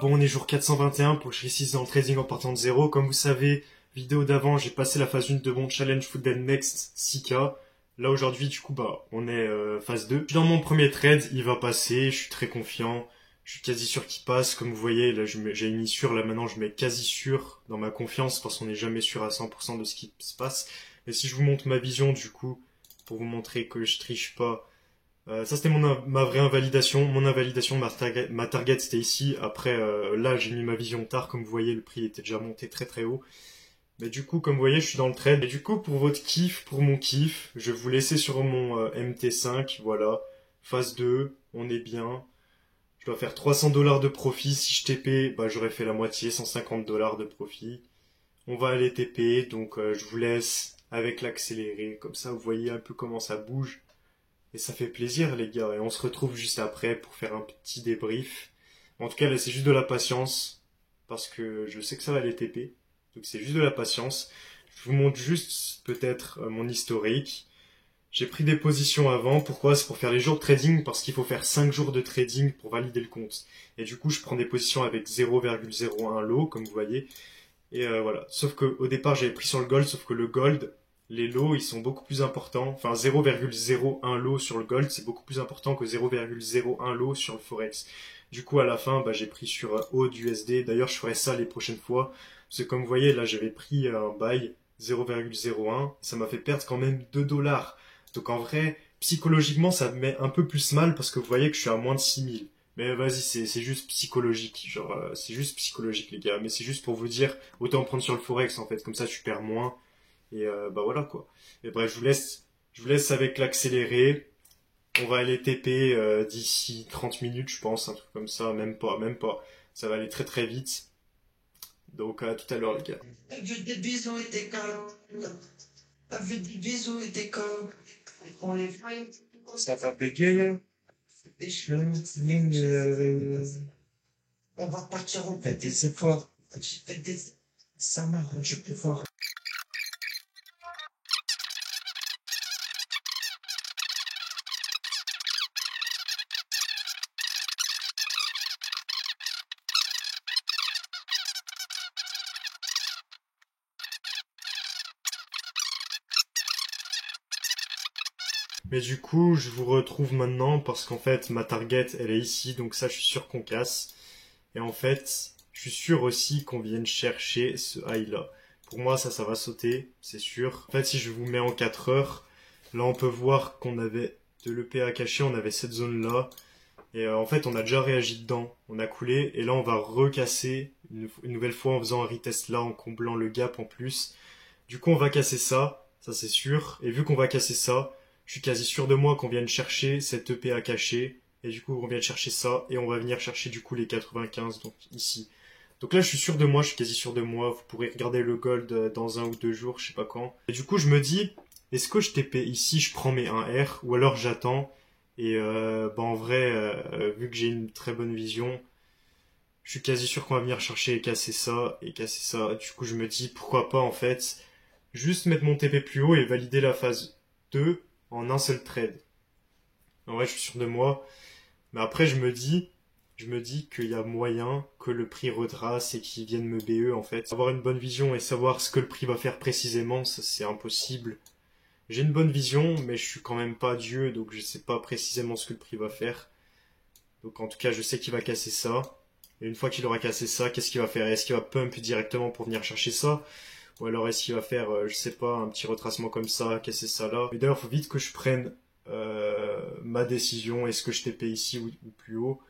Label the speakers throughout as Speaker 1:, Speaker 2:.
Speaker 1: Bon, on est jour 421 pour que je réussisse dans le trading en partant de zéro. Comme vous savez, vidéo d'avant, j'ai passé la phase 1 de mon challenge Football Next 6K. Là aujourd'hui, du coup, on est phase 2. Je suis dans mon premier trade, il va passer, je suis très confiant. Je suis quasi sûr qu'il passe. Comme vous voyez, là j'ai mis sûr, là maintenant je mets quasi sûr dans ma confiance parce qu'on n'est jamais sûr à 100% de ce qui se passe. Mais si je vous montre ma vision, du coup, pour vous montrer que je triche pas, ça c'était ma vraie invalidation. Mon invalidation, ma target c'était ici. Après, là j'ai mis ma vision tard. Comme vous voyez, le prix était déjà monté très très haut. Mais du coup, comme vous voyez, je suis dans le trade. Et du coup, pour votre kiff, pour mon kiff, je vais vous laisser sur mon MT5. Voilà, phase 2, on est bien. Je dois faire 300 $ de profit. Si je TP, j'aurais fait la moitié, 150 $ de profit. On va aller TP, donc je vous laisse avec l'accéléré. Comme ça, vous voyez un peu comment ça bouge. Et ça fait plaisir les gars, et on se retrouve juste après pour faire un petit débrief. En tout cas là c'est juste de la patience, parce que je sais que ça va les TP, donc c'est juste de la patience. Je vous montre juste peut-être mon historique. J'ai pris des positions avant, pourquoi? C'est pour faire les jours de trading, parce qu'il faut faire 5 jours de trading pour valider le compte. Et du coup je prends des positions avec 0,01 lot, comme vous voyez. Et voilà, sauf que au départ j'avais pris sur le gold, sauf que le gold, les lots ils sont beaucoup plus importants. Enfin 0,01 lot sur le gold c'est beaucoup plus important que 0,01 lot sur le forex. Du coup à la fin j'ai pris sur AUD USD. D'ailleurs je ferai ça les prochaines fois. Parce que comme vous voyez là j'avais pris un buy 0,01. Ça m'a fait perdre quand même 2 $. Donc en vrai psychologiquement ça me met un peu plus mal parce que vous voyez que je suis à moins de 6000. Mais vas-y, c'est juste psychologique, genre c'est juste psychologique les gars, mais c'est juste pour vous dire autant prendre sur le forex en fait, comme ça tu perds moins et voilà quoi. Et bref, je vous laisse avec l'accéléré. On va aller TP d'ici 30 minutes, je pense, un truc comme ça, même pas, même pas. Ça va aller très très vite. Donc à tout à l'heure les gars.
Speaker 2: Avec des bisous et des câlins. Avec des bisous et des câlins. On les fait. Ça va bégayer. Des choses. On va partir, on fait des efforts. Ça m'arrange plus fort.
Speaker 1: Mais du coup, je vous retrouve maintenant parce qu'en fait, ma target, elle est ici, donc ça, je suis sûr qu'on casse. Et en fait, je suis sûr aussi qu'on vienne chercher ce high-là. Pour moi, ça va sauter, c'est sûr. En fait, si je vous mets en 4 heures, là, on peut voir qu'on avait de l'EP à cacher, on avait cette zone-là. Et en fait, on a déjà réagi dedans, on a coulé, et là, on va recasser une nouvelle fois en faisant un retest là, en comblant le gap en plus. Du coup, on va casser ça c'est sûr. Et vu qu'on va casser ça, je suis quasi sûr de moi qu'on vienne chercher cette EP à cacher. Et du coup, on vient chercher ça. Et on va venir chercher du coup les 95, donc ici. Donc là, je suis sûr de moi, je suis quasi sûr de moi. Vous pourrez regarder le gold dans 1 ou 2 jours, je sais pas quand. Et du coup, je me dis, est-ce que je TP ici, je prends mes 1R, ou alors j'attends. Et en vrai, vu que j'ai une très bonne vision, je suis quasi sûr qu'on va venir chercher et casser ça, et casser ça. Du coup, je me dis, pourquoi pas en fait, juste mettre mon TP plus haut et valider la phase 2 en un seul trade. En vrai, je suis sûr de moi. Mais après, je me dis qu'il y a moyen que le prix retrace et qu'il vienne me BE en fait. Avoir une bonne vision et savoir ce que le prix va faire précisément, ça c'est impossible. J'ai une bonne vision, mais je suis quand même pas Dieu, donc je sais pas précisément ce que le prix va faire. Donc en tout cas, je sais qu'il va casser ça. Et une fois qu'il aura cassé ça, qu'est-ce qu'il va faire? Est-ce qu'il va pump directement pour venir chercher ça? Ou alors est-ce qu'il va faire, je sais pas, un petit retracement comme ça, casser ça là? Mais d'ailleurs, faut vite que je prenne ma décision. Est-ce que je TP ici ou plus haut?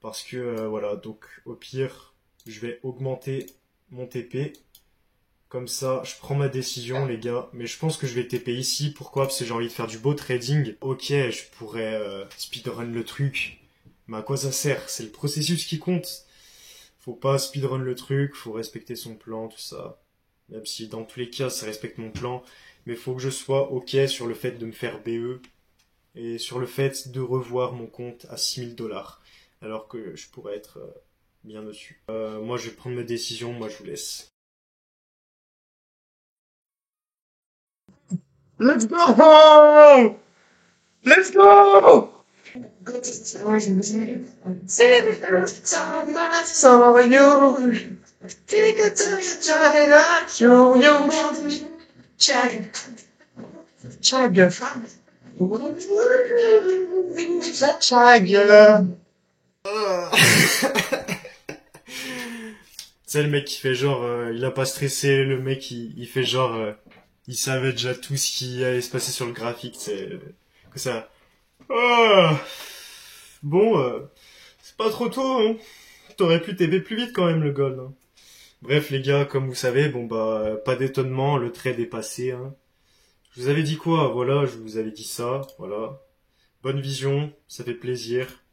Speaker 1: Parce que voilà, donc au pire, je vais augmenter mon TP. Comme ça, je prends ma décision, les gars. Mais je pense que je vais TP ici. Pourquoi? Parce que j'ai envie de faire du beau trading. Ok, je pourrais speedrun le truc. Mais à quoi ça sert? C'est le processus qui compte. Faut pas speedrun le truc, faut respecter son plan, tout ça. Même si dans tous les cas, ça respecte mon plan. Mais faut que je sois ok sur le fait de me faire BE. Et sur le fait de revoir mon compte à 6000 $. Alors que je pourrais être bien dessus. Moi, je vais prendre mes décisions. Moi, je vous laisse.
Speaker 2: Let's go! Let's go!
Speaker 1: Ah. C'est le mec qui fait genre, il a pas stressé, le mec il fait genre, il savait déjà tout ce qui allait se passer sur le graphique, c'est que ça. Ah. Bon, c'est pas trop tôt, hein. T'aurais pu TP plus vite quand même le gold, hein. Bref les gars, comme vous savez, bon bah pas d'étonnement, le trade est passé, hein. Je vous avais dit quoi? Voilà, je vous avais dit ça, voilà. Bonne vision, ça fait plaisir.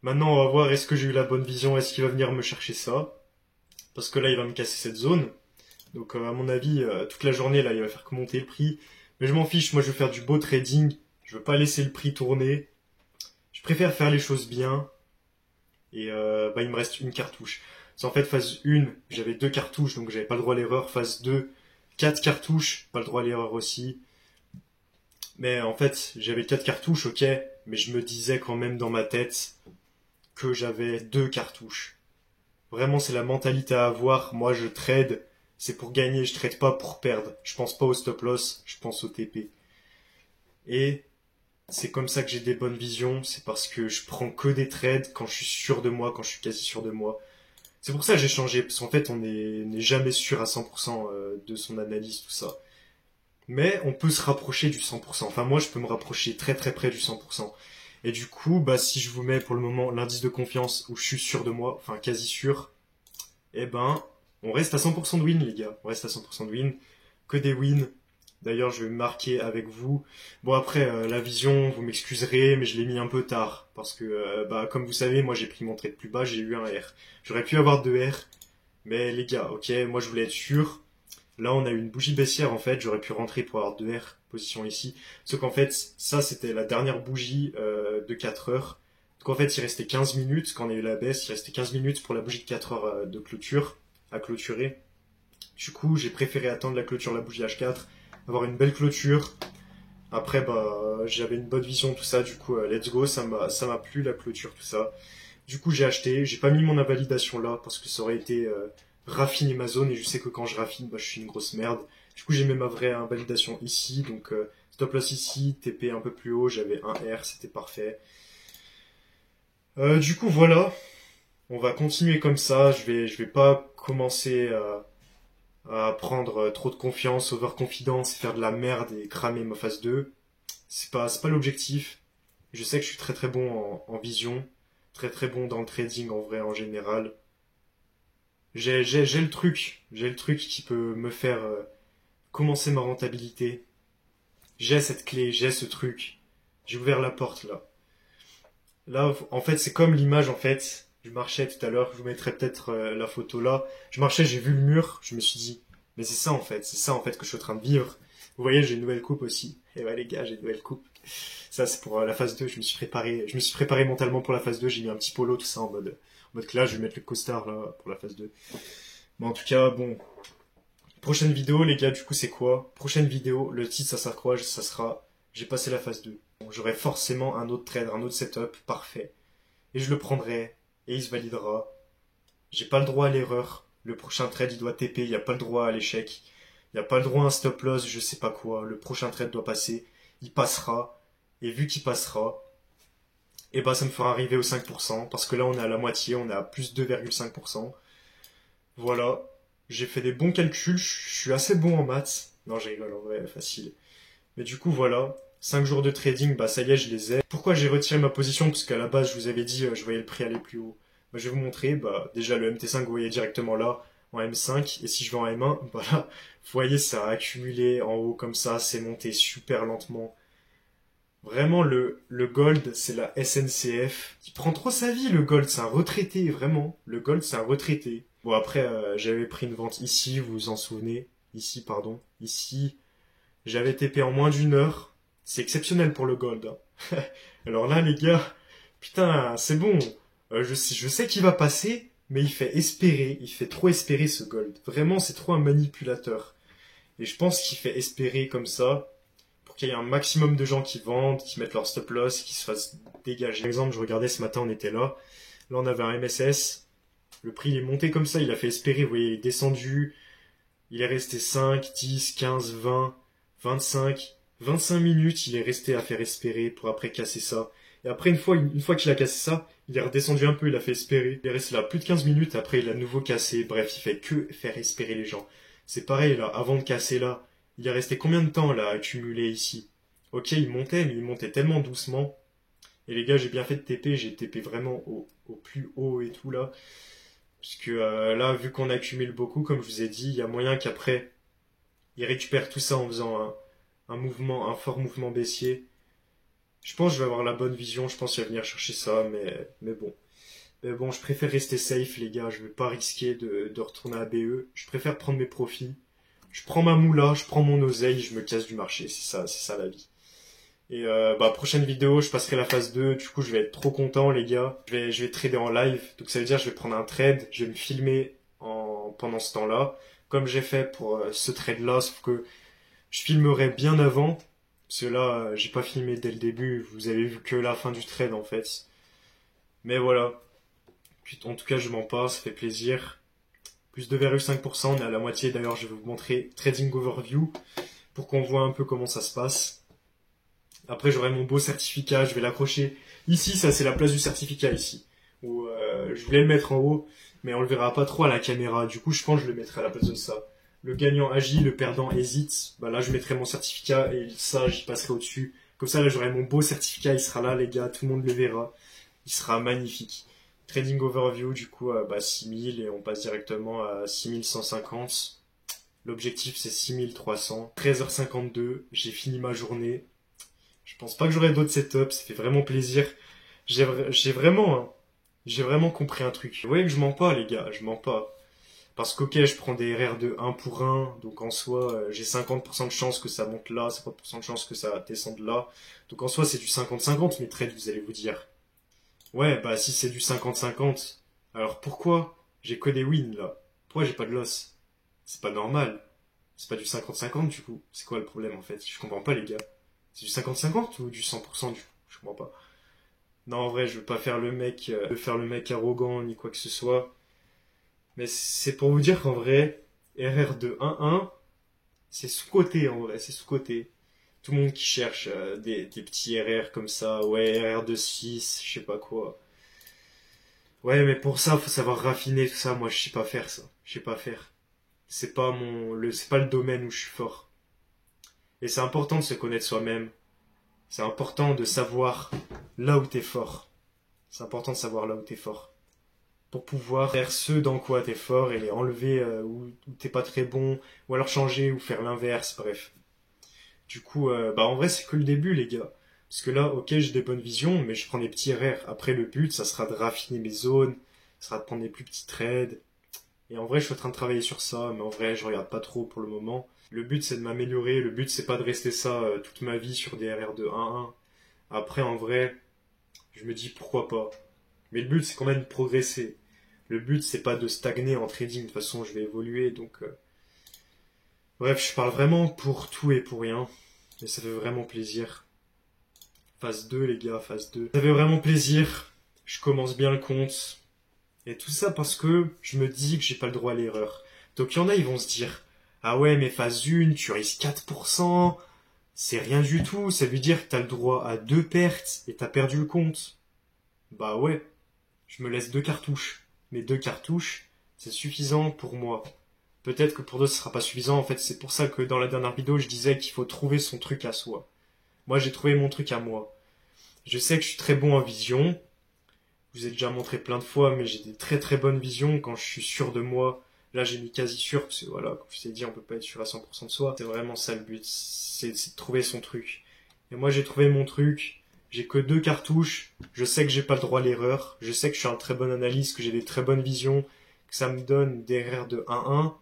Speaker 1: Maintenant, on va voir est-ce que j'ai eu la bonne vision, est-ce qu'il va venir me chercher ça? Parce que là, il va me casser cette zone. Donc, à mon avis, toute la journée, là, il va faire que monter le prix. Mais je m'en fiche, moi, je veux faire du beau trading. Je veux pas laisser le prix tourner. Je préfère faire les choses bien. Et bah, il me reste une cartouche. C'est en fait, phase 1, j'avais 2 cartouches, donc j'avais pas le droit à l'erreur. Phase 2, 4 cartouches, pas le droit à l'erreur aussi. Mais en fait, j'avais 4 cartouches, ok. Mais je me disais quand même dans ma tête que j'avais 2 cartouches. Vraiment, c'est la mentalité à avoir. Moi, je trade, c'est pour gagner, je trade pas pour perdre. Je pense pas au stop loss, je pense au TP. Et c'est comme ça que j'ai des bonnes visions, c'est parce que je prends que des trades quand je suis sûr de moi, quand je suis quasi sûr de moi. C'est pour ça que j'ai changé, parce qu'en fait, on n'est jamais sûr à 100% de son analyse, tout ça. Mais on peut se rapprocher du 100%. Enfin, moi, je peux me rapprocher très très près du 100%. Et du coup, bah, si je vous mets pour le moment l'indice de confiance où je suis sûr de moi, enfin quasi sûr, eh ben, on reste à 100% de win, les gars. On reste à 100% de win. Que des wins. D'ailleurs, je vais marquer avec vous. Bon, après, la vision, vous m'excuserez, mais je l'ai mis un peu tard. Parce que, bah, comme vous savez, moi, j'ai pris mon trade plus bas, j'ai eu un R. J'aurais pu avoir 2 R. Mais les gars, ok, moi, je voulais être sûr. Là, on a eu une bougie baissière, en fait. J'aurais pu rentrer pour avoir 2 R. Position ici. Sauf qu'en fait, ça, c'était la dernière bougie de 4 heures. Donc en fait, il restait 15 minutes quand on a eu la baisse. Il restait 15 minutes pour la bougie de 4 heures de clôture, à clôturer. Du coup, j'ai préféré attendre la clôture, la bougie H4, avoir une belle clôture. Après, bah, j'avais une bonne vision, tout ça. Du coup, let's go, ça m'a plu la clôture, tout ça. Du coup, j'ai acheté. J'ai pas mis mon invalidation là parce que ça aurait été raffiner ma zone et je sais que quand je raffine, bah, je suis une grosse merde. Du coup, j'ai mis ma vraie invalidation ici. Donc, stop loss ici, TP un peu plus haut. J'avais un R, c'était parfait. Du coup, voilà. On va continuer comme ça. Je vais pas commencer à prendre trop de confiance, overconfidence, faire de la merde et cramer ma phase 2. C'est pas l'objectif. Je sais que je suis très très bon en vision, très très bon dans le trading en vrai en général. J'ai le truc qui peut me faire commencer ma rentabilité. J'ai cette clé, j'ai ce truc. J'ai ouvert la porte là. Là, en fait, c'est comme l'image, en fait. Je marchais tout à l'heure, je vous mettrai peut-être la photo là. Je marchais, j'ai vu le mur, je me suis dit, mais c'est ça en fait que je suis en train de vivre. Vous voyez, j'ai une nouvelle coupe aussi. Et ouais les gars, j'ai une nouvelle coupe. Ça c'est pour la phase 2, je me suis préparé mentalement pour la phase 2, j'ai mis un petit polo, tout ça en mode que là, je vais mettre le costard là pour la phase 2. Mais en tout cas, bon. Prochaine vidéo, les gars, du coup, c'est quoi? Prochaine vidéo, le titre, ça sera quoi? Ça sera, j'ai passé la phase 2. Donc, j'aurai forcément un autre trade, un autre setup parfait. Et je le prendrai, et il se validera. J'ai pas le droit à l'erreur. Le prochain trade, il doit TP, il n'y a pas le droit à l'échec. Il n'y a pas le droit à un stop loss, je sais pas quoi. Le prochain trade doit passer. Il passera. Et vu qu'il passera, et ben ça me fera arriver au 5%. Parce que là, on est à la moitié, on est à plus 2,5%. Voilà. J'ai fait des bons calculs, je suis assez bon en maths. Non, j'ai rigole, en vrai, facile. Mais du coup, voilà. 5 jours de trading, bah ça y est, je les ai. Pourquoi j'ai retiré ma position? Parce qu'à la base, je vous avais dit, je voyais le prix aller plus haut. Bah, je vais vous montrer, bah déjà le MT5, vous voyez directement là, en M5. Et si je vais en M1, bah là, vous voyez, ça a accumulé en haut comme ça, c'est monté super lentement. Vraiment, le gold, c'est la SNCF. Il prend trop sa vie, le gold, c'est un retraité, vraiment. Le gold, c'est un retraité. Bon, après, j'avais pris une vente ici, vous vous en souvenez. Ici, pardon. Ici, j'avais TP en moins d'une heure. C'est exceptionnel pour le gold, hein. Alors là, les gars, putain, c'est bon. Je sais qu'il va passer, mais il fait espérer. Il fait trop espérer ce gold. Vraiment, c'est trop un manipulateur. Et je pense qu'il fait espérer comme ça, pour qu'il y ait un maximum de gens qui vendent, qui mettent leur stop loss, qui se fassent dégager. Par exemple, je regardais ce matin, on était là. Là, on avait un MSS. Le prix, il est monté comme ça, il a fait espérer, vous voyez, il est descendu. Il est resté 5, 10, 15, 20, 25, 25 minutes, il est resté à faire espérer pour après casser ça. Et après, une fois qu'il a cassé ça, il est redescendu un peu, il a fait espérer. Il est resté là plus de 15 minutes, après il a de nouveau cassé. Bref, il fait que faire espérer les gens. C'est pareil là, avant de casser là, il est resté combien de temps là, accumulé ici? Ok, il montait, mais il montait tellement doucement. Et les gars, j'ai bien fait de TP, j'ai TP vraiment au plus haut et tout là. Parce que là, vu qu'on accumule beaucoup, comme je vous ai dit, il y a moyen qu'après, il récupère tout ça en faisant un fort mouvement baissier. Je pense que je vais avoir la bonne vision, je pense qu'il va venir chercher ça, mais bon. Mais bon, je préfère rester safe, les gars, je vais pas risquer de retourner à BE. Je préfère prendre mes profits. Je prends ma moula, je prends mon oseille, je me casse du marché, c'est ça la vie. Et prochaine vidéo, je passerai la phase 2, du coup je vais être trop content les gars. Je vais trader en live, donc ça veut dire je vais prendre un trade, je vais me filmer pendant ce temps-là, comme j'ai fait pour ce trade-là, sauf que je filmerai bien avant, parce que là j'ai pas filmé dès le début, vous avez vu que la fin du trade en fait. Mais voilà, en tout cas je m'en passe, ça fait plaisir. Plus 2,5%, on est à la moitié, d'ailleurs je vais vous montrer Trading Overview, pour qu'on voit un peu comment ça se passe. Après, j'aurai mon beau certificat, je vais l'accrocher. Ici, ça c'est la place du certificat ici. Où je voulais le mettre en haut, mais on le verra pas trop à la caméra. Du coup, je pense que je le mettrai à la place de ça. Le gagnant agit, le perdant hésite. Bah là, je mettrai mon certificat et ça, j'y passerai au-dessus. Comme ça, là, j'aurai mon beau certificat, il sera là, les gars, tout le monde le verra. Il sera magnifique. Trading Overview, du coup, 6000 et on passe directement à 6150. L'objectif, c'est 6300. 13h52, j'ai fini ma journée. Je pense pas que j'aurai d'autres setups, ça fait vraiment plaisir. J'ai vraiment compris un truc. Vous voyez que je mens pas, les gars, je mens pas. Parce qu'ok, je prends des RR de 1 pour 1, donc en soi, j'ai 50% de chance que ça monte là, 50% de chance que ça descende là. Donc en soi, c'est du 50-50 mes trades, vous allez vous dire. Ouais, bah si c'est du 50-50, alors pourquoi j'ai que des wins là? Pourquoi j'ai pas de loss? C'est pas normal. C'est pas du 50-50 du coup. C'est quoi le problème en fait? Je comprends pas, les gars. C'est du 50-50 ou du 100% du coup? Je comprends pas. Non, en vrai, je veux pas faire le mec, arrogant ni quoi que ce soit. Mais c'est pour vous dire qu'en vrai, RR de 1-1, c'est sous-coté en vrai, c'est sous-coté. Tout le monde qui cherche des petits RR comme ça, ouais, RR de 6, je sais pas quoi. Ouais, mais pour ça, faut savoir raffiner tout ça. Moi, je sais pas faire ça. Je sais pas faire. C'est pas c'est pas le domaine où je suis fort. Et c'est important de se connaître soi-même. C'est important de savoir là où t'es fort. C'est important de savoir là où t'es fort. Pour pouvoir faire ce dans quoi t'es fort et enlever où t'es pas très bon, ou alors changer ou faire l'inverse, bref. Du coup, en vrai, c'est que le début, les gars. Parce que là, ok, j'ai des bonnes visions, mais je prends des petits RR. Après, le but, ça sera de raffiner mes zones, ça sera de prendre des plus petits trades. Et en vrai, je suis en train de travailler sur ça, mais en vrai, je regarde pas trop pour le moment. Le but, c'est de m'améliorer. Le but, c'est pas de rester ça toute ma vie sur des RR de 1-1. Après, en vrai, je me dis pourquoi pas. Mais le but, c'est quand même de progresser. Le but, c'est pas de stagner en trading. De toute façon, je vais évoluer, donc... Bref, je parle vraiment pour tout et pour rien. Et ça fait vraiment plaisir. Phase 2, les gars, phase 2. Ça fait vraiment plaisir. Je commence bien le compte. Et tout ça parce que je me dis que j'ai pas le droit à l'erreur. Donc il y en a, ils vont se dire, ah ouais, mais phase 1, tu risques 4%. C'est rien du tout. Ça veut dire que t'as le droit à 2 pertes et t'as perdu le compte. Bah ouais. Je me laisse 2 cartouches. Mais 2 cartouches, c'est suffisant pour moi. Peut-être que pour d'autres, ce sera pas suffisant. En fait, c'est pour ça que dans la dernière vidéo, je disais qu'il faut trouver son truc à soi. Moi, j'ai trouvé mon truc à moi. Je sais que je suis très bon en vision. Je vous ai déjà montré plein de fois, mais j'ai des très très bonnes visions quand je suis sûr de moi. Là, j'ai mis quasi sûr, parce que voilà, comme je t'ai dit, on peut pas être sûr à 100% de soi. C'est vraiment ça le but, c'est de trouver son truc. Et moi, j'ai trouvé mon truc. J'ai que 2 cartouches. Je sais que j'ai pas le droit à l'erreur. Je sais que je suis un très bon analyste, que j'ai des très bonnes visions, que ça me donne des erreurs de 1-1.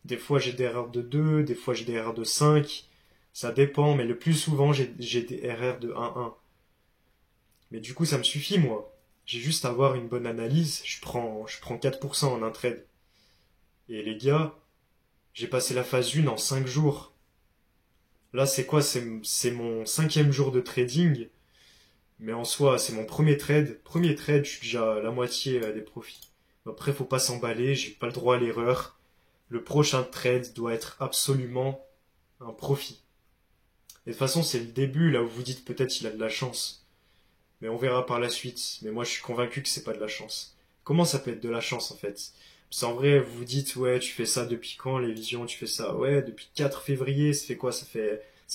Speaker 1: Des fois, j'ai des erreurs de 2, des fois, j'ai des erreurs de 5. Ça dépend, mais le plus souvent, j'ai des erreurs de 1-1. Mais du coup, ça me suffit, moi. J'ai juste à avoir une bonne analyse. Je prends 4% en un trade. Et les gars, j'ai passé la phase 1 en 5 jours. Là, c'est quoi? C'est mon 5e jour de trading. Mais en soi, c'est mon premier trade. Premier trade, je suis déjà à la moitié des profits. Après, faut pas s'emballer, j'ai pas le droit à l'erreur. Le prochain trade doit être absolument un profit. Et de toute façon, c'est le début, là où vous dites peut-être il a de la chance. Mais on verra par la suite. Mais moi, je suis convaincu que c'est pas de la chance. Comment ça peut être de la chance, en fait? Parce qu'en vrai, vous vous dites, ouais, tu fais ça depuis quand, les visions, tu fais ça? Ouais, depuis 4 février, ça fait quoi? Ça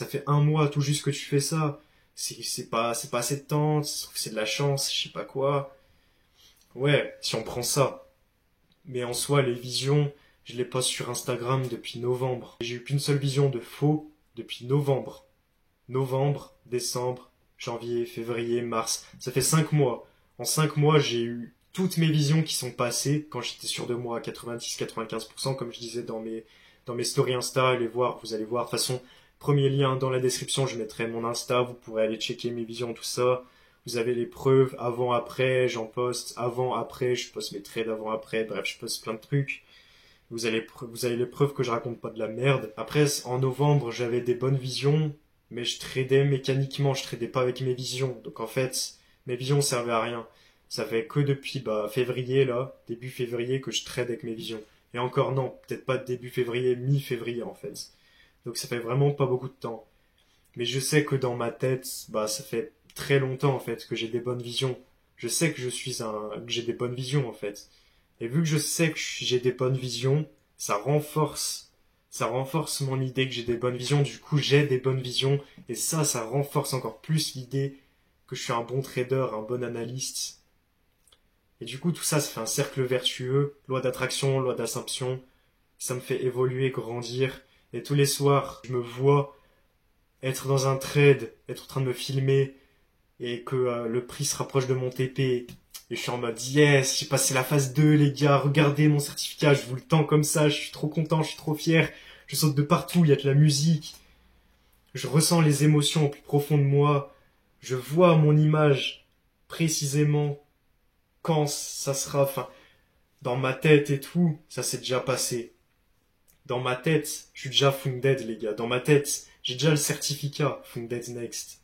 Speaker 1: fait un mois tout juste que tu fais ça. C'est pas assez de temps, c'est de la chance, je sais pas quoi. Ouais, si on prend ça. Mais en soi, les visions, je les poste sur Instagram depuis novembre. J'ai eu qu'une seule vision de faux depuis novembre. Novembre, décembre, janvier, février, mars. Ça fait 5 mois. En 5 mois, j'ai eu toutes mes visions qui sont passées quand j'étais sûr de moi à 90-95%, comme je disais dans mes stories Insta. Vous allez voir. De toute façon, premier lien dans la description, je mettrai mon Insta. Vous pourrez aller checker mes visions, tout ça. Vous avez les preuves avant, après, j'en poste. Avant, après, je poste mes trades avant, après. Bref, je poste plein de trucs. Vous avez les preuves que je raconte pas de la merde. Après, en novembre, j'avais des bonnes visions, mais je tradais mécaniquement, je tradais pas avec mes visions. Donc en fait, mes visions servaient à rien. Ça fait que depuis février, là, début février, que je trade avec mes visions. Et encore non, peut-être pas début février, mi-février en fait. Donc ça fait vraiment pas beaucoup de temps. Mais je sais que dans ma tête, ça fait très longtemps en fait que j'ai des bonnes visions. Je sais que que j'ai des bonnes visions en fait. Et vu que je sais que j'ai des bonnes visions, ça renforce mon idée que j'ai des bonnes visions. Du coup, j'ai des bonnes visions. Et ça renforce encore plus l'idée que je suis un bon trader, un bon analyste. Et du coup, tout ça, ça fait un cercle vertueux. Loi d'attraction, loi d'assumption. Ça me fait évoluer, grandir. Et tous les soirs, je me vois être dans un trade, être en train de me filmer, et que le prix se rapproche de mon TP. Et je suis en mode, yes, j'ai passé la phase 2, les gars, regardez mon certificat, je vous le tends comme ça, je suis trop content, je suis trop fier. Je saute de partout, il y a de la musique. Je ressens les émotions au plus profond de moi. Je vois mon image précisément quand ça sera, dans ma tête et tout, ça s'est déjà passé. Dans ma tête, je suis déjà funded, les gars. Dans ma tête, j'ai déjà le certificat funded next.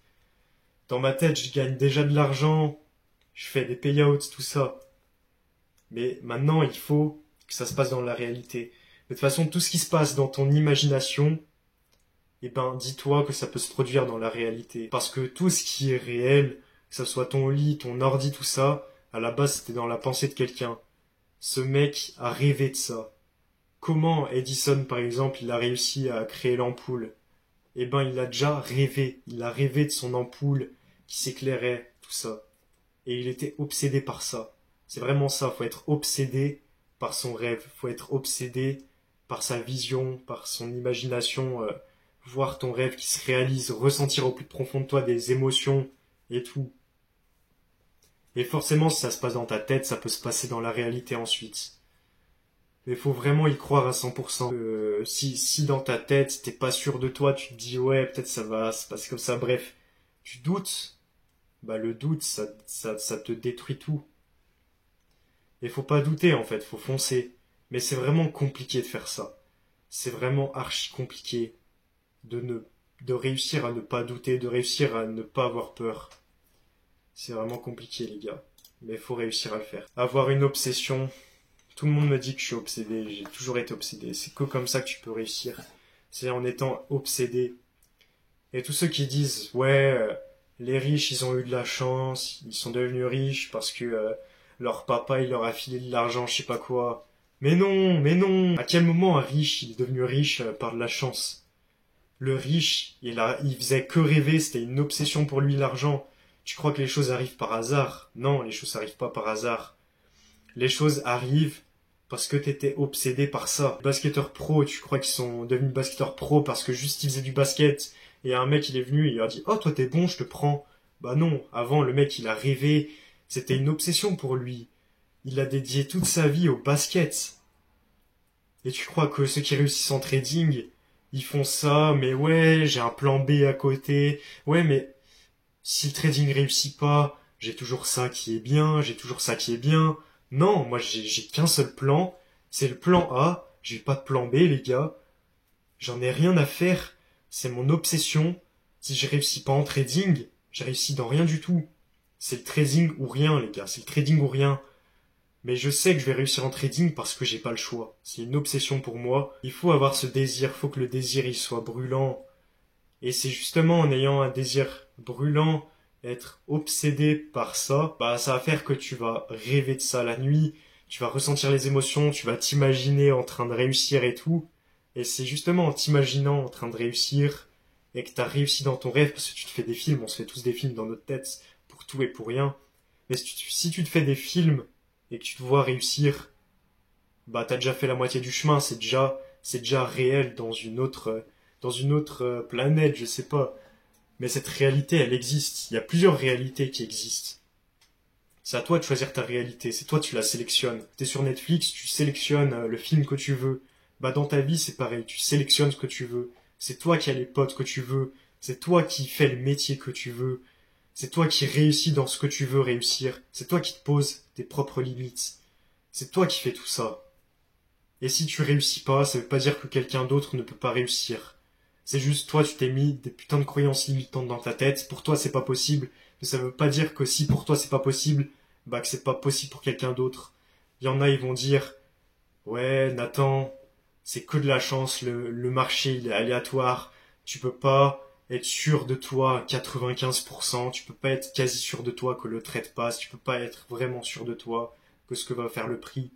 Speaker 1: Dans ma tête, je gagne déjà de l'argent, je fais des payouts, tout ça. Mais maintenant, il faut que ça se passe dans la réalité. De toute façon, tout ce qui se passe dans ton imagination, dis-toi que ça peut se produire dans la réalité. Parce que tout ce qui est réel, que ce soit ton lit, ton ordi, tout ça, à la base, c'était dans la pensée de quelqu'un. Ce mec a rêvé de ça. Comment Edison, par exemple, il a réussi à créer l'ampoule? Il a déjà rêvé. Il a rêvé de son ampoule qui s'éclairait, tout ça. Et il était obsédé par ça. C'est vraiment ça, faut être obsédé par son rêve, faut être obsédé par sa vision, par son imagination, voir ton rêve qui se réalise, ressentir au plus profond de toi des émotions et tout. Et forcément, si ça se passe dans ta tête, ça peut se passer dans la réalité ensuite. Mais il faut vraiment y croire à 100%. Si dans ta tête, t'es pas sûr de toi, tu te dis ouais, peut-être ça va se passer comme ça, bref, tu doutes, le doute, ça te détruit tout. Et faut pas douter en fait, faut foncer. Mais c'est vraiment compliqué de faire ça. C'est vraiment archi compliqué de réussir à ne pas douter, de réussir à ne pas avoir peur. C'est vraiment compliqué les gars. Mais faut réussir à le faire. Avoir une obsession. Tout le monde me dit que je suis obsédé, j'ai toujours été obsédé. C'est que comme ça que tu peux réussir. C'est en étant obsédé. Et tous ceux qui disent, ouais, les riches, ils ont eu de la chance, ils sont devenus riches parce que leur papa, il leur a filé de l'argent, je sais pas quoi. Mais non, mais non. À quel moment un riche, il est devenu riche par de la chance? Le riche, il faisait que rêver, c'était une obsession pour lui l'argent. Tu crois que les choses arrivent par hasard? Non, les choses n'arrivent pas par hasard. Les choses arrivent parce que t'étais obsédé par ça. Basketteur pro, tu crois qu'ils sont devenus basketteurs pro parce que juste ils faisaient du basket et un mec il est venu et il leur a dit oh toi t'es bon je te prends. Bah non, avant le mec il a rêvé, c'était une obsession pour lui. Il a dédié toute sa vie au basket. Et tu crois que ceux qui réussissent en trading, ils font ça, mais ouais j'ai un plan B à côté. Ouais mais si le trading réussit pas, j'ai toujours ça qui est bien, j'ai toujours ça qui est bien. Non, moi j'ai qu'un seul plan, c'est le plan A, j'ai pas de plan B les gars, j'en ai rien à faire, C'est mon obsession. Si je réussis pas en trading, j'ai réussi dans rien du tout. C'est le trading ou rien, les gars. C'est le trading ou rien. Mais je sais que je vais réussir en trading parce que j'ai pas le choix. C'est une obsession pour moi. Il faut avoir ce désir. Faut que le désir, il soit brûlant. Et c'est justement en ayant un désir brûlant, être obsédé par ça, bah, ça va faire que tu vas rêver de ça la nuit. Tu vas ressentir les émotions. Tu vas t'imaginer en train de réussir et tout. Et c'est justement en t'imaginant en train de réussir et que t'as réussi dans ton rêve, parce que tu te fais des films, on se fait tous des films dans notre tête, pour tout et pour rien. Mais si tu te fais des films et que tu te vois réussir, bah t'as déjà fait la moitié du chemin, c'est déjà réel dans une autre planète, je sais pas. Mais cette réalité, elle existe. Il y a plusieurs réalités qui existent. C'est à toi de choisir ta réalité, c'est toi tu la sélectionnes. T'es sur Netflix, tu sélectionnes le film que tu veux. Bah dans ta vie c'est pareil, tu sélectionnes ce que tu veux. C'est toi qui as les potes que tu veux, c'est toi qui fais le métier que tu veux, c'est toi qui réussis dans ce que tu veux réussir, c'est toi qui te poses tes propres limites. C'est toi qui fais tout ça. Et si tu réussis pas, ça veut pas dire que quelqu'un d'autre ne peut pas réussir. C'est juste toi tu t'es mis des putains de croyances limitantes dans ta tête, pour toi c'est pas possible, mais ça veut pas dire que si pour toi c'est pas possible, bah que c'est pas possible pour quelqu'un d'autre. Il y en a, ils vont dire, ouais, Nathan, c'est que de la chance, le marché il est aléatoire, tu peux pas être sûr de toi à 95%, tu peux pas être quasi sûr de toi que le trade passe, tu peux pas être vraiment sûr de toi que ce que va faire le prix.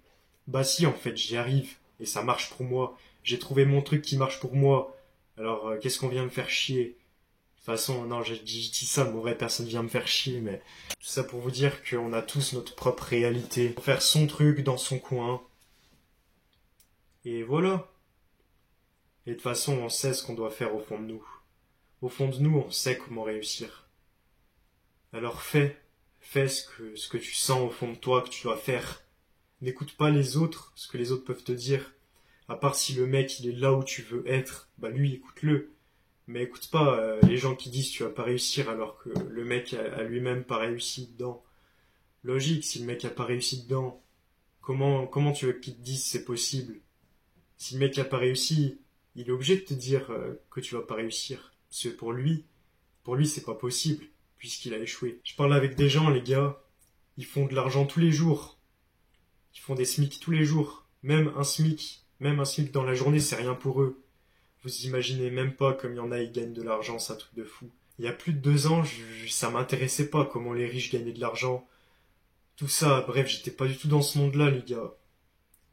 Speaker 1: Bah si, en fait, j'y arrive, et ça marche pour moi. J'ai trouvé mon truc qui marche pour moi. Alors, qu'est-ce qu'on vient me faire chier? De toute façon, non, je dis ça, mais en vrai, personne vient me faire chier, mais tout ça pour vous dire qu'on a tous notre propre réalité. Faut faire son truc dans son coin. Et voilà. Et de toute façon, on sait ce qu'on doit faire au fond de nous. Au fond de nous, on sait comment réussir. Alors fais ce que tu sens au fond de toi que tu dois faire. N'écoute pas les autres, ce que les autres peuvent te dire. À part si le mec, il est là où tu veux être, bah lui, écoute-le. Mais écoute pas les gens qui disent tu vas pas réussir alors que le mec a lui-même pas réussi dedans. Logique, si le mec a pas réussi dedans, comment tu veux qu'il te dise c'est possible? Si le mec a pas réussi, il est obligé de te dire que tu vas pas réussir. Parce que pour lui c'est pas possible, puisqu'il a échoué. Je parle avec des gens, les gars, ils font de l'argent tous les jours. Ils font des SMIC tous les jours. Même un SMIC dans la journée, c'est rien pour eux. Vous imaginez même pas comme il y en a, ils gagnent de l'argent, c'est un truc de fou. Il y a plus de 2 ans, ça m'intéressait pas comment les riches gagnaient de l'argent. Tout ça, bref, j'étais pas du tout dans ce monde-là, les gars.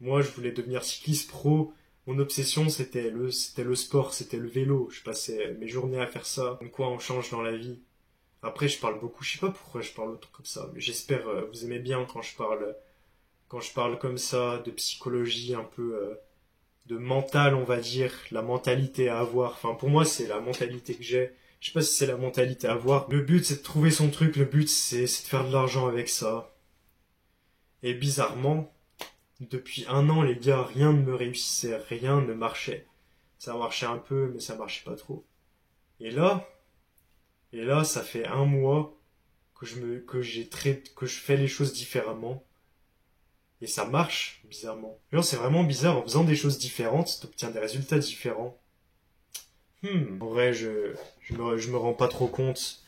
Speaker 1: Moi, je voulais devenir cycliste pro. Mon obsession, c'était le sport, c'était le vélo. Je passais mes journées à faire ça. Comme quoi on change dans la vie. Après, je parle beaucoup. Je sais pas pourquoi je parle autant comme ça, mais j'espère vous aimez bien quand je parle comme ça de psychologie un peu de mental, on va dire, la mentalité à avoir. Enfin, pour moi, c'est la mentalité que j'ai. Je sais pas si c'est la mentalité à avoir. Le but, c'est de trouver son truc. Le but, c'est de faire de l'argent avec ça. Et bizarrement, depuis 1 an, les gars, rien ne me réussissait, rien ne marchait. Ça marchait un peu, mais ça marchait pas trop. Et là, ça fait 1 mois que je fais les choses différemment. Et ça marche, bizarrement. Genre, c'est vraiment bizarre, en faisant des choses différentes, t'obtiens des résultats différents. En vrai, je me rends pas trop compte,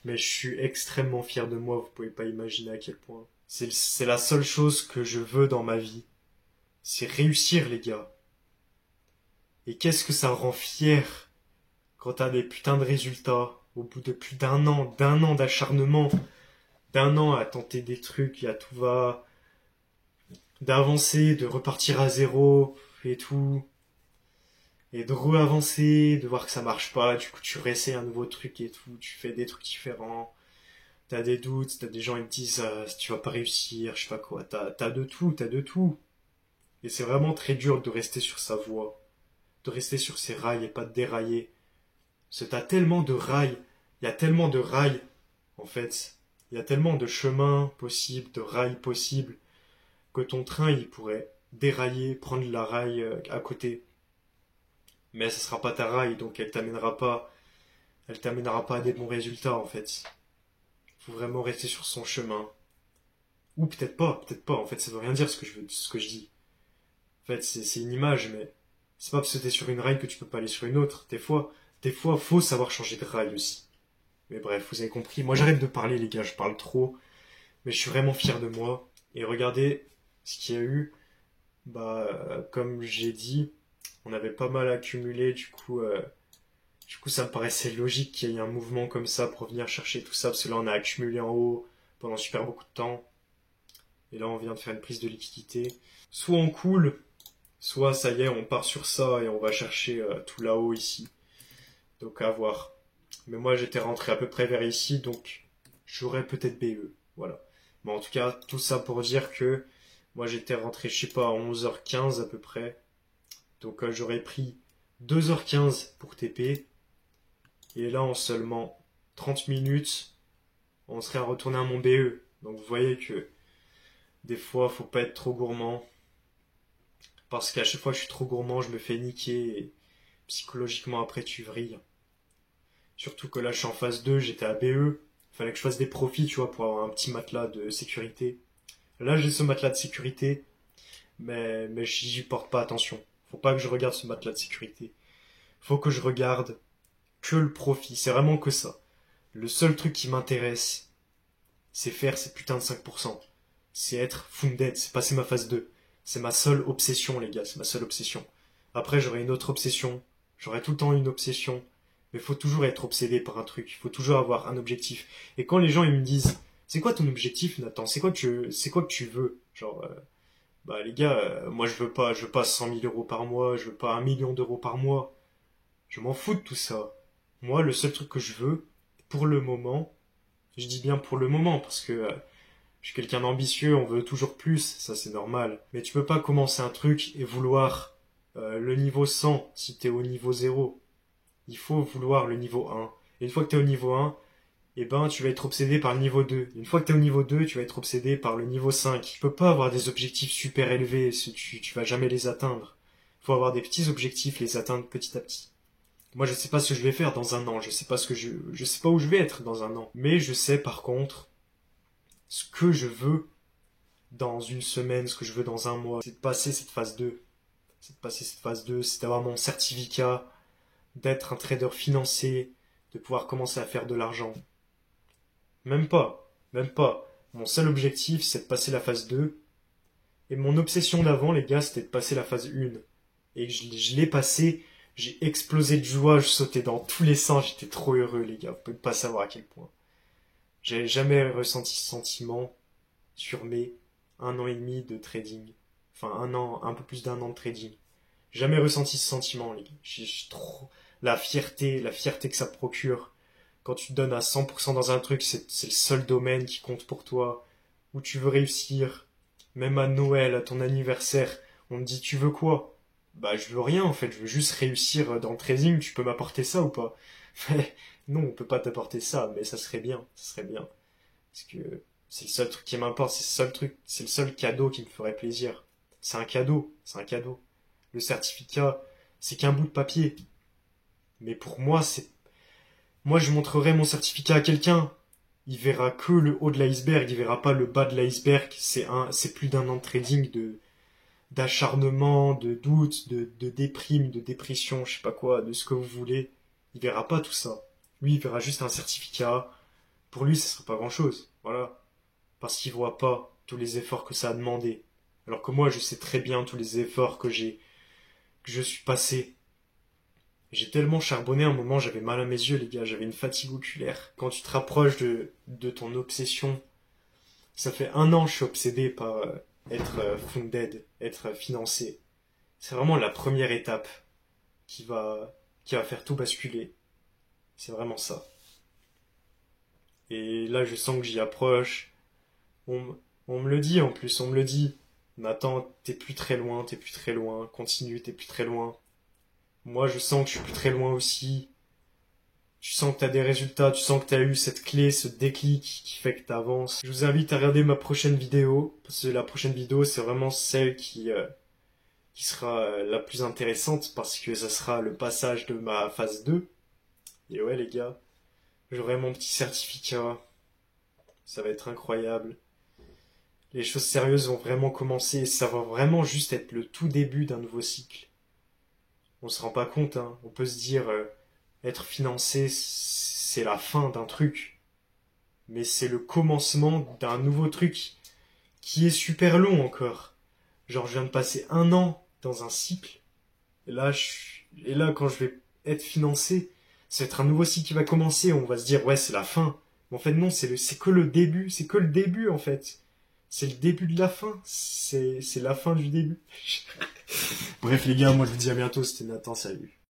Speaker 1: mais je suis extrêmement fier de moi, vous pouvez pas imaginer à quel point. C'est la seule chose que je veux dans ma vie. C'est réussir, les gars. Et qu'est-ce que ça rend fier quand t'as des putains de résultats au bout de plus d'un an d'acharnement, d'un an à tenter des trucs, à tout va, d'avancer, de repartir à zéro et tout, et de re-avancer, de voir que ça marche pas, du coup tu réessayes un nouveau truc et tout, tu fais des trucs différents, t'as des doutes, t'as des gens qui te disent tu vas pas réussir, je sais pas quoi, t'as de tout, t'as de tout. Et c'est vraiment très dur de rester sur sa voie, de rester sur ses rails et pas de dérailler. Parce que t'as tellement de rails, il y a tellement de rails, en fait, il y a tellement de chemins possibles, de rails possibles, que ton train, il pourrait dérailler, prendre la rail à côté. Mais ce sera pas ta rail, donc elle t'amènera pas à des bons résultats, en fait. Faut vraiment rester sur son chemin. Ou peut-être pas, en fait, ça veut rien dire ce que je dis. En fait, c'est une image, mais c'est pas parce que t'es sur une rail que tu peux pas aller sur une autre. Des fois, Des fois, faut savoir changer de rail aussi. Mais bref, vous avez compris. Moi, j'arrête de parler, les gars, je parle trop. Mais je suis vraiment fier de moi. Et regardez ce qu'il y a eu. Comme j'ai dit, on avait pas mal accumulé. Du coup, ça me paraissait logique qu'il y ait un mouvement comme ça pour venir chercher tout ça. Parce que là, on a accumulé en haut pendant super beaucoup de temps. Et là, on vient de faire une prise de liquidité. Soit on coule, soit ça y est, on part sur ça et on va chercher tout là-haut ici. Donc à voir. Mais moi, j'étais rentré à peu près vers ici, donc j'aurais peut-être BE. Voilà. Mais en tout cas, tout ça pour dire que moi, j'étais rentré, je sais pas, à 11h15 à peu près. Donc j'aurais pris 2h15 pour TP. Et là, en seulement 30 minutes, on serait retourné à mon BE. Donc vous voyez que des fois, faut pas être trop gourmand. Parce qu'à chaque fois que je suis trop gourmand, je me fais niquer. Et psychologiquement, après, tu vrilles. Surtout que là, je suis en phase 2, j'étais à BE. Fallait que je fasse des profits, tu vois, pour avoir un petit matelas de sécurité. Là, j'ai ce matelas de sécurité, mais j'y porte pas attention. Faut pas que je regarde ce matelas de sécurité. Faut que je regarde que le profit. C'est vraiment que ça. Le seul truc qui m'intéresse, c'est faire ces putains de 5%. C'est être funded, c'est passer ma phase 2. C'est ma seule obsession, les gars, c'est ma seule obsession. Après, j'aurai une autre obsession. J'aurai tout le temps une obsession. Mais il faut toujours être obsédé par un truc. Il faut toujours avoir un objectif. Et quand les gens ils me disent, c'est quoi ton objectif, Nathan? C'est quoi que tu veux? Genre, les gars, moi je veux pas 100 000 euros par mois, je veux pas 1 million d'euros par mois. Je m'en fous de tout ça. Moi, le seul truc que je veux, pour le moment, je dis bien pour le moment, parce que je suis quelqu'un d'ambitieux, on veut toujours plus, ça c'est normal. Mais tu peux pas commencer un truc et vouloir le niveau 100 si t'es au niveau 0. Il faut vouloir le niveau 1. Et une fois que tu es au niveau 1, eh ben, tu vas être obsédé par le niveau 2. Une fois que tu es au niveau 2, tu vas être obsédé par le niveau 5. Tu peux pas avoir des objectifs super élevés, tu vas jamais les atteindre. Il faut avoir des petits objectifs, les atteindre petit à petit. Moi, je sais pas ce que je vais faire dans un an, je sais pas je sais pas où je vais être dans un an. Mais je sais par contre ce que je veux dans une semaine, ce que je veux dans un mois. C'est de passer cette phase 2. C'est d'avoir mon certificat, d'être un trader financier, de pouvoir commencer à faire de l'argent. Même pas, même pas. Mon seul objectif, c'est de passer la phase 2. Et mon obsession d'avant, les gars, c'était de passer la phase 1. Et je l'ai passé, j'ai explosé de joie, je sautais dans tous les sens, j'étais trop heureux, les gars. Vous pouvez pas savoir à quel point. J'avais jamais ressenti ce sentiment sur mes 1 an et demi de trading. Enfin, un peu plus d'1 an de trading. Jamais ressenti ce sentiment, les gars. J'ai trop la fierté que ça procure. Quand tu te donnes à 100% dans un truc, c'est le seul domaine qui compte pour toi. Où tu veux réussir. Même à Noël, à ton anniversaire, on te dit tu veux quoi? Bah je veux rien en fait, je veux juste réussir dans le trading, tu peux m'apporter ça ou pas? Non, on peut pas t'apporter ça, mais ça serait bien. Parce que c'est le seul truc qui m'importe, c'est le seul cadeau qui me ferait plaisir. C'est un cadeau. Le certificat, c'est qu'un bout de papier. Mais pour moi, moi, je montrerai mon certificat à quelqu'un. Il verra que le haut de l'iceberg, il verra pas le bas de l'iceberg. C'est plus d'1 an de trading, d'acharnement, de doute, de déprime, de dépression, je sais pas quoi, de ce que vous voulez. Il verra pas tout ça. Lui, il verra juste un certificat. Pour lui, ça sera pas grand chose. Voilà. Parce qu'il voit pas tous les efforts que ça a demandé. Alors que moi, je sais très bien tous les efforts que je suis passé. J'ai tellement charbonné à un moment, j'avais mal à mes yeux, les gars, j'avais une fatigue oculaire. Quand tu te rapproches de ton obsession, ça fait 1 an que je suis obsédé par être funded, être financé. C'est vraiment la première étape qui va faire tout basculer. C'est vraiment ça. Et là, je sens que j'y approche. On me le dit en plus, on me le dit. Nathan, t'es plus très loin, continue, t'es plus très loin. Moi, je sens que je suis plus très loin aussi. Tu sens que t'as des résultats, tu sens que t'as eu cette clé, ce déclic qui fait que t'avances. Je vous invite à regarder ma prochaine vidéo, parce que la prochaine vidéo, c'est vraiment celle qui sera la plus intéressante, parce que ça sera le passage de ma phase 2. Et ouais, les gars, j'aurai mon petit certificat. Ça va être incroyable. Les choses sérieuses vont vraiment commencer, ça va vraiment juste être le tout début d'un nouveau cycle. On se rend pas compte, hein. On peut se dire, être financé, c'est la fin d'un truc. Mais c'est le commencement d'un nouveau truc qui est super long encore. Genre, je viens de passer 1 an dans un cycle. Et là, quand je vais être financé, ça va être un nouveau cycle qui va commencer. On va se dire, ouais, c'est la fin. Mais en fait, non, c'est que le début. C'est que le début, en fait. C'est le début de la fin. C'est la fin du début. Bref, les gars, moi, je vous dis à bientôt. C'était Nathan, salut.